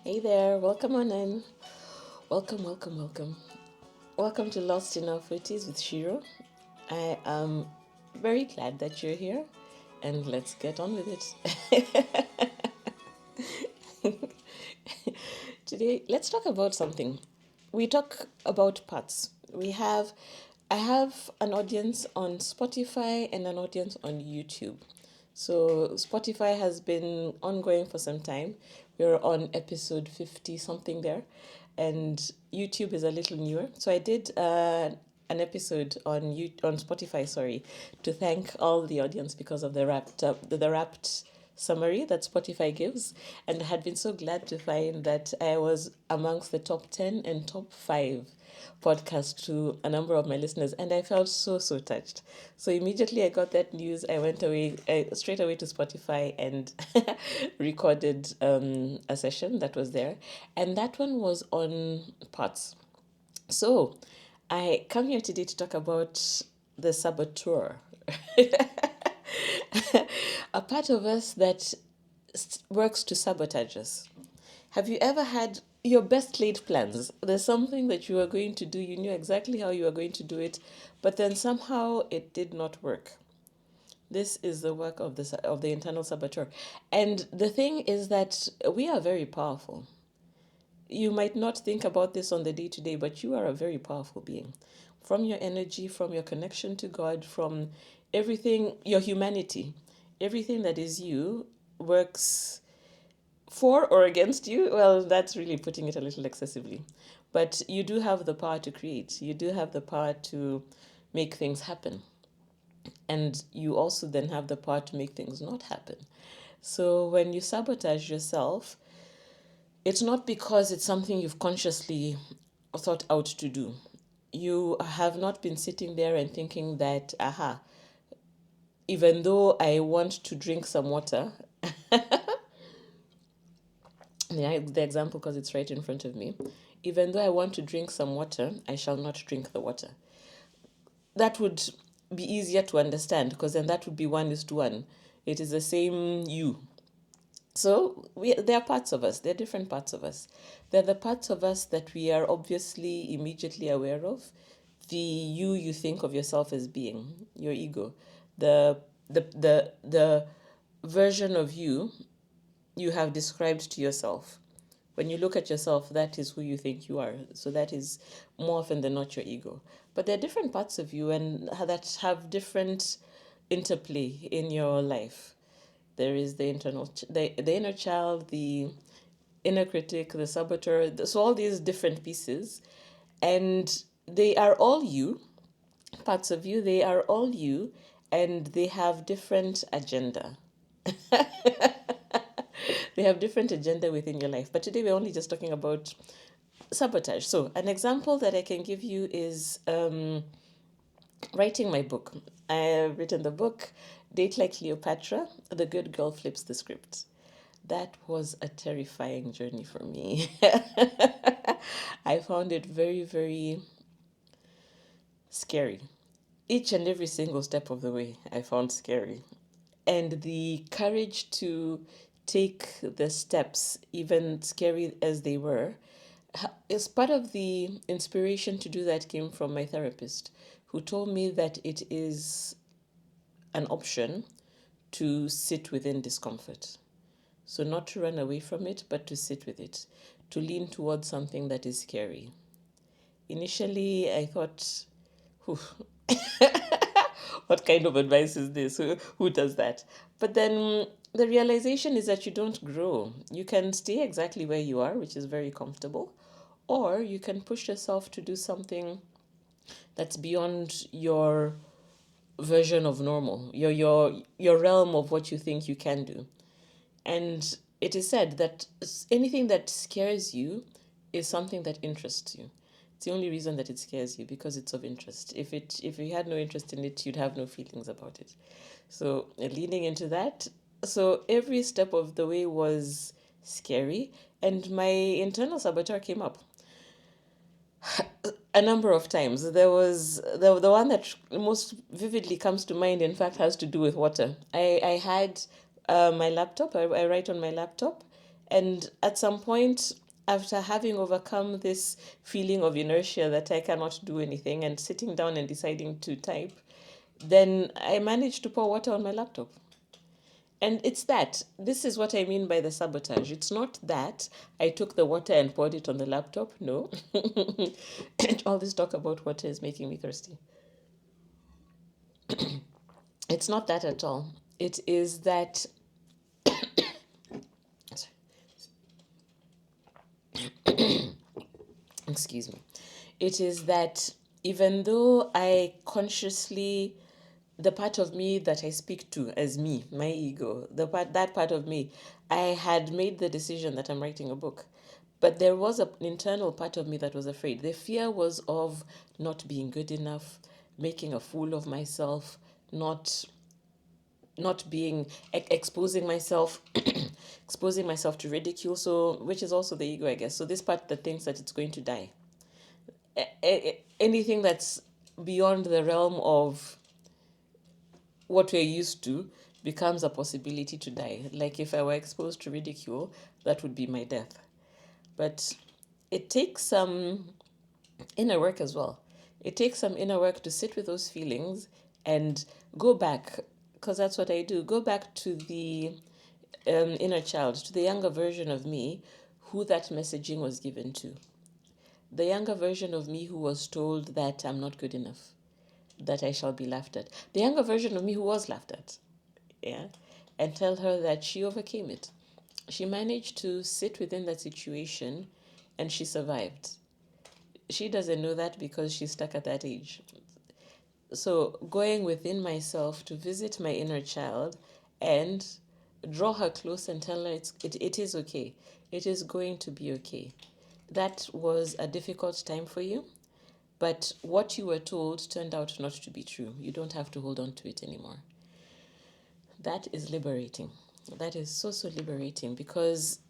Hey there, welcome on in. Welcome, welcome, welcome. Welcome to Lost in Our 40s with Shiro. I am very glad that you're here and let's get on with it. Today, let's talk about something. We talk about parts. I have an audience on Spotify and an audience on YouTube. So Spotify has been ongoing for some time. We're on episode 50 something there, and YouTube is a little newer. So I did an episode on Spotify, sorry, to thank all the audience because of the wrapped summary that Spotify gives, and I had been so glad to find that I was amongst the top 10 and top 5 podcast to a number of my listeners, and I felt so touched. So immediately I got that news, I went away straight away to Spotify and recorded a session that was there, and that one was on parts. So I come here today to talk about the saboteur. A part of us that works to sabotage us. Have you ever had your best laid plans? There's something that you are going to do, you knew exactly how you are going to do it, but then somehow it did not work. This is the work of the internal saboteur. And the thing is that we are very powerful. You might not think about this on the day to day, but you are a very powerful being. From your energy, from your connection to God, from everything, your humanity, everything that is you works for or against you. Well, that's really putting it a little excessively. But you do have the power to create, you do have the power to make things happen. And you also then have the power to make things not happen. So when you sabotage yourself, it's not because it's something you've consciously thought out to do. You have not been sitting there and thinking that, even though I want to drink some water, yeah, the example because it's right in front of me. Even though I want to drink some water, I shall not drink the water. That would be easier to understand because then that would be 1:1. It is the same you. So there are parts of us, there are different parts of us. There are the parts of us that we are obviously immediately aware of. The you think of yourself as being, your ego. The the version of you have described to yourself. When you look at yourself, that is who you think you are. So that is more often than not your ego. But there are different parts of you and that have different interplay in your life. There is the inner child, the inner critic, the saboteur. So all these different pieces, and they are all you, parts of you. They are all you, and they have different agenda. They have different agenda within your life. But today we're only just talking about sabotage. So an example that I can give you is writing my book. I've written the book, Date Like Cleopatra, The Good Girl Flips the Script. That was a terrifying journey for me. I found it very, very scary. Each and every single step of the way, I found scary. And the courage to take the steps, even scary as they were, is part of the inspiration to do that came from my therapist, who told me that it is an option to sit within discomfort. So, not to run away from it, but to sit with it, to lean towards something that is scary. Initially, I thought, what kind of advice is this? Who does that? But then the realization is that you don't grow. You can stay exactly where you are, which is very comfortable, or you can push yourself to do something that's beyond your version of normal, your realm of what you think you can do. And it is said that anything that scares you is something that interests you. It's the only reason that it scares you, because it's of interest. If you had no interest in it, you'd have no feelings about it. So leaning into that, so every step of the way was scary, and my internal saboteur came up a number of times. There was the one that most vividly comes to mind, in fact, has to do with water. I had my laptop, I write on my laptop, And at some point, after having overcome this feeling of inertia that I cannot do anything and sitting down and deciding to type, then I managed to pour water on my laptop. And it's that. This is what I mean by the sabotage. It's not that I took the water and poured it on the laptop. No. All this talk about water is making me thirsty. It's not that at all. It is that, excuse me, it is that even though I consciously, the part of me that I speak to as me, my ego, that part of me, I had made the decision that I'm writing a book. But there was an internal part of me that was afraid. The fear was of not being good enough, making a fool of myself, not being exposing myself exposing myself to ridicule, so which is also the ego, I guess. So this part that thinks that it's going to die, anything that's beyond the realm of what we're used to becomes a possibility to die. Like if I were exposed to ridicule, that would be my death. But it takes some inner work as well. It takes some inner work to sit with those feelings and go back, because that's what I do. Go back to the inner child, to the younger version of me who that messaging was given to. The younger version of me who was told that I'm not good enough, that I shall be laughed at. The younger version of me who was laughed at. Yeah. And tell her that she overcame it. She managed to sit within that situation and she survived. She doesn't know that because she's stuck at that age. So going within myself to visit my inner child and draw her close and tell her it is okay. It is going to be okay. That was a difficult time for you, but what you were told turned out not to be true. You don't have to hold on to it anymore. That is liberating. That is so, so liberating, because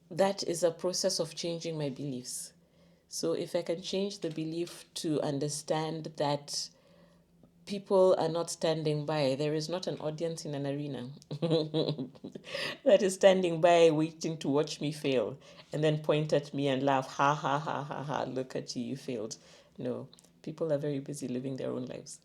that is a process of changing my beliefs. So if I can change the belief to understand that people are not standing by, there is not an audience in an arena that is standing by waiting to watch me fail and then point at me and laugh, ha ha ha ha ha, look at you, you failed. No, people are very busy living their own lives.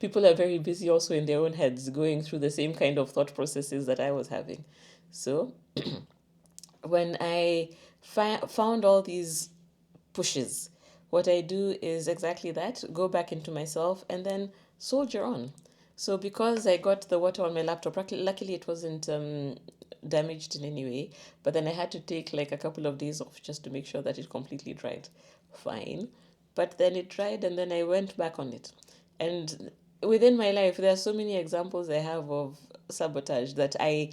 People are very busy also in their own heads going through the same kind of thought processes that I was having. So when I found all these pushes, what I do is exactly that, go back into myself and then soldier on. So because I got the water on my laptop, luckily it wasn't damaged in any way, but then I had to take like a couple of days off just to make sure that it completely dried. Fine. But then it dried and then I went back on it. And within my life, there are so many examples I have of sabotage that I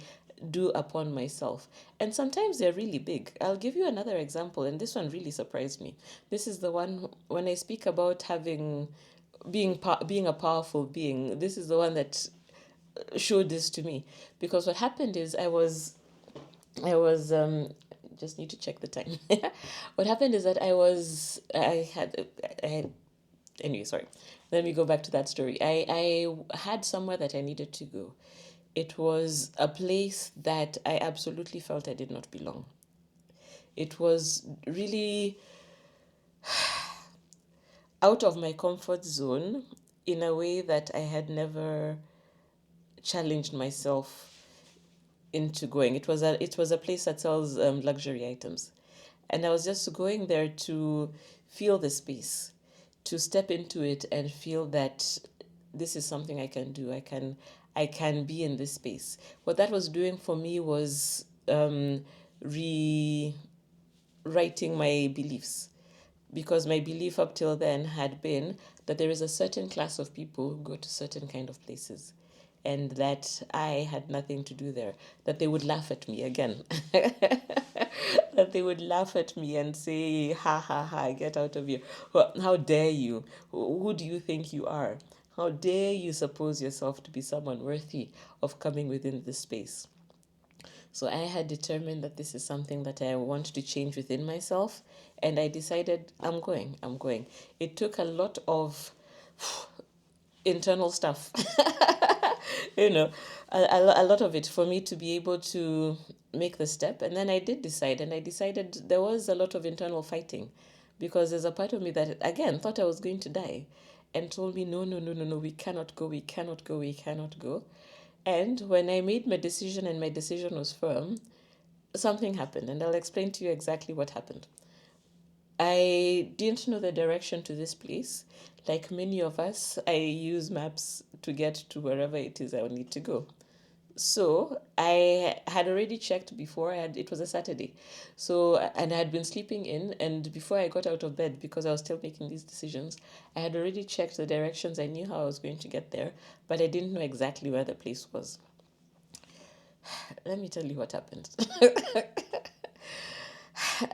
do upon myself. And sometimes they're really big. I'll give you another example, and this one really surprised me. This is the one when I speak about being a powerful being. This is the one that showed this to me, because what happened is I was just need to check the time. What happened is that I had anyway, sorry. Let me go back to that story. I had somewhere that I needed to go. It was a place that I absolutely felt I did not belong. It was really out of my comfort zone in a way that I had never challenged myself into going. It was a place that sells luxury items, and I was just going there to feel the space, to step into it and feel that this is something I can do. I can be in this space. What that was doing for me was rewriting my beliefs, because my belief up till then had been that there is a certain class of people who go to certain kind of places and that I had nothing to do there, that they would laugh at me again. That they would laugh at me and say, ha ha ha, get out of here. How dare you? Who do you think you are? How dare you suppose yourself to be someone worthy of coming within this space? So I had determined that this is something that I want to change within myself. And I decided I'm going. It took a lot of internal stuff, you know, a lot of it for me to be able to make the step. And then I did decide, and I decided there was a lot of internal fighting because there's a part of me that, again, thought I was going to die and told me, no, no, no, no, no, we cannot go, we cannot go, we cannot go. And when I made my decision and my decision was firm, something happened, and I'll explain to you exactly what happened. I didn't know the direction to this place. Like many of us, I use maps to get to wherever it is I need to go. So I had already checked before. It was a Saturday, so and I had been sleeping in. And before I got out of bed, because I was still making these decisions, I had already checked the directions. I knew how I was going to get there, but I didn't know exactly where the place was. Let me tell you what happened.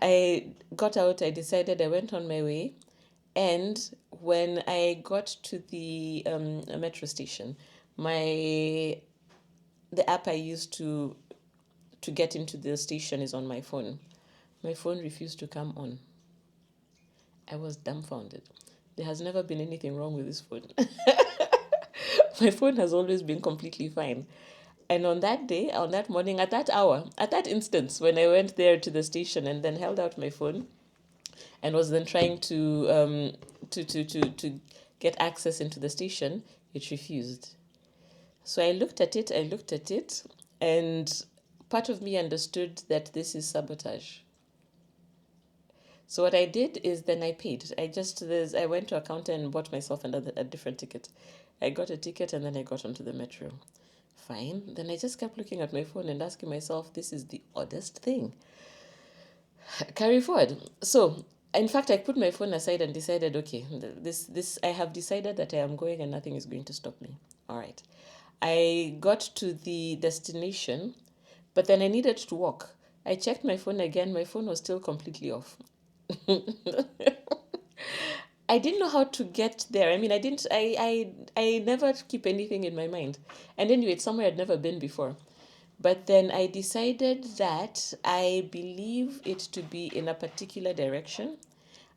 I got out. I decided I went on my way, and when I got to the metro station, the app I used to get into the station is on my phone. My phone refused to come on. I was dumbfounded. There has never been anything wrong with this phone. My phone has always been completely fine. And on that day, on that morning, at that hour, at that instance, when I went there to the station and then held out my phone and was then trying to get access into the station, it refused. So I looked at it, and part of me understood that this is sabotage. So what I did is then I paid. I went to a counter and bought myself a different ticket. I got a ticket and then I got onto the metro. Fine. Then I just kept looking at my phone and asking myself, this is the oddest thing. Carry forward. So in fact, I put my phone aside and decided, okay, this I have decided that I am going and nothing is going to stop me. All right. I got to the destination, but then I needed to walk. I checked my phone again. My phone was still completely off. I didn't know how to get there. I mean, I never keep anything in my mind. And anyway, it's somewhere I'd never been before. But then I decided that I believe it to be in a particular direction.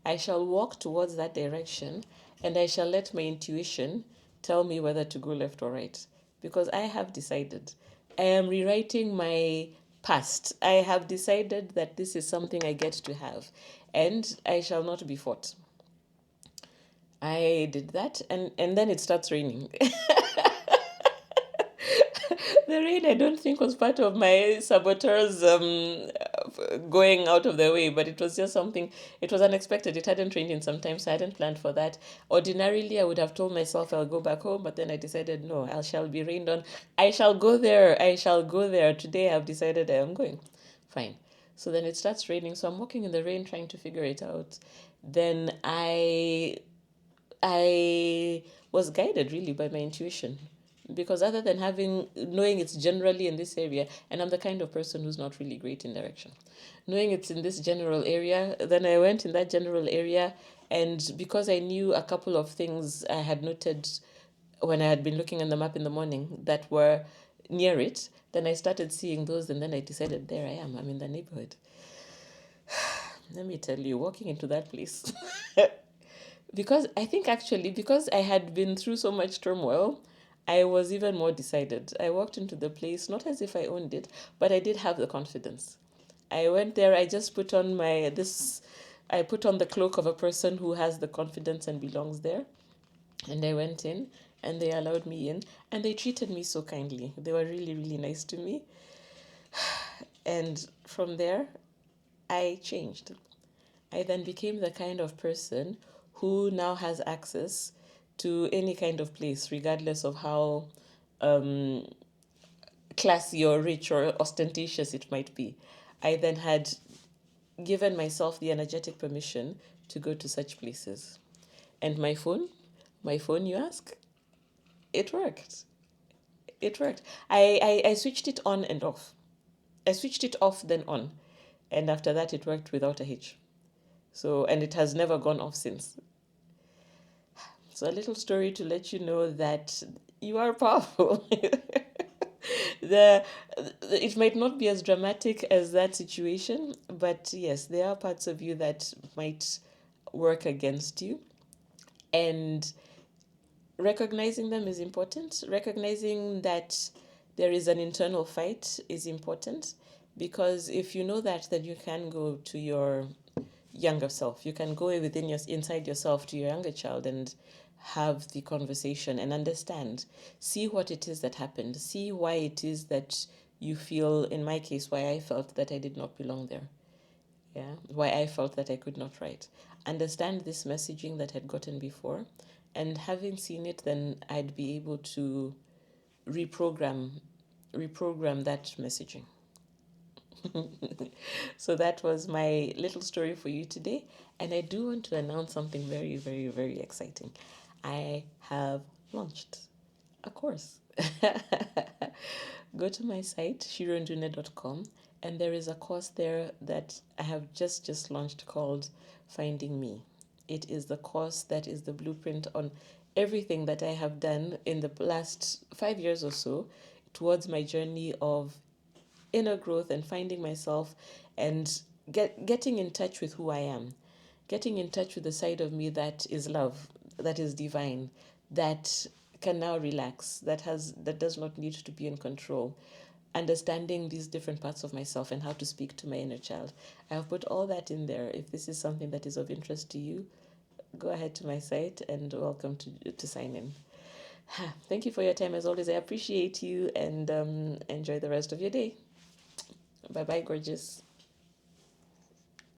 I shall walk towards that direction, and I shall let my intuition tell me whether to go left or right. Because I have decided. I am rewriting my past. I have decided that this is something I get to have, and I shall not be fought. I did that, and then it starts raining. The rain, I don't think, was part of my saboteur's going out of the way, but it was just something, it was unexpected. It hadn't rained in some time, so I hadn't planned for that. Ordinarily, I would have told myself I'll go back home, but then I decided, no, I shall be rained on. I shall go there. I shall go there. Today, I've decided I am going. Fine. So then it starts raining, so I'm walking in the rain trying to figure it out. Then I was guided really by my intuition, because other than knowing it's generally in this area, and I'm the kind of person who's not really great in direction, knowing it's in this general area, then I went in that general area, and because I knew a couple of things I had noted when I had been looking on the map in the morning that were near it, then I started seeing those, and then I decided, there I am, I'm in the neighborhood. Let me tell you, walking into that place, because I think actually, because I had been through so much turmoil, I was even more decided. I walked into the place, not as if I owned it, but I did have the confidence. I went there, I just put on I put on the cloak of a person who has the confidence and belongs there. And I went in, and they allowed me in, and they treated me so kindly. They were really, really nice to me. And from there, I changed. I then became the kind of person who now has access to any kind of place, regardless of how classy or rich or ostentatious it might be. I then had given myself the energetic permission to go to such places. And my phone, you ask? It worked. It worked. I switched it on and off. I switched it off, then on. And after that, it worked without a hitch. So, and it has never gone off since. So, a little story to let you know that you are powerful. It might not be as dramatic as that situation, but yes, there are parts of you that might work against you. And recognizing them is important. Recognizing that there is an internal fight is important. Because if you know that, then you can go to your younger self. You can go within your inside yourself to your younger child and have the conversation and understand. See what it is that happened. See why it is that you feel, in my case, why I felt that I did not belong there. Yeah. Why I felt that I could not write. Understand this messaging that had gotten before. And having seen it, then I'd be able to reprogram reprogram that messaging. So that was my little story for you today. And I do want to announce something very, very, very exciting. I have launched a course. Go to my site, shirondune.com, and there is a course there that I have just launched called Finding Me. It is the course that is the blueprint on everything that I have done in the last 5 years or so towards my journey of inner growth and finding myself and getting in touch with who I am, getting in touch with the side of me that is love, that is divine, that can now relax, that does not need to be in control. Understanding these different parts of myself and how to speak to my inner child. I have put all that in there. If this is something that is of interest to you, go ahead to my site and welcome to sign in. Thank you for your time as always. I appreciate you and enjoy the rest of your day. Bye bye, gorgeous.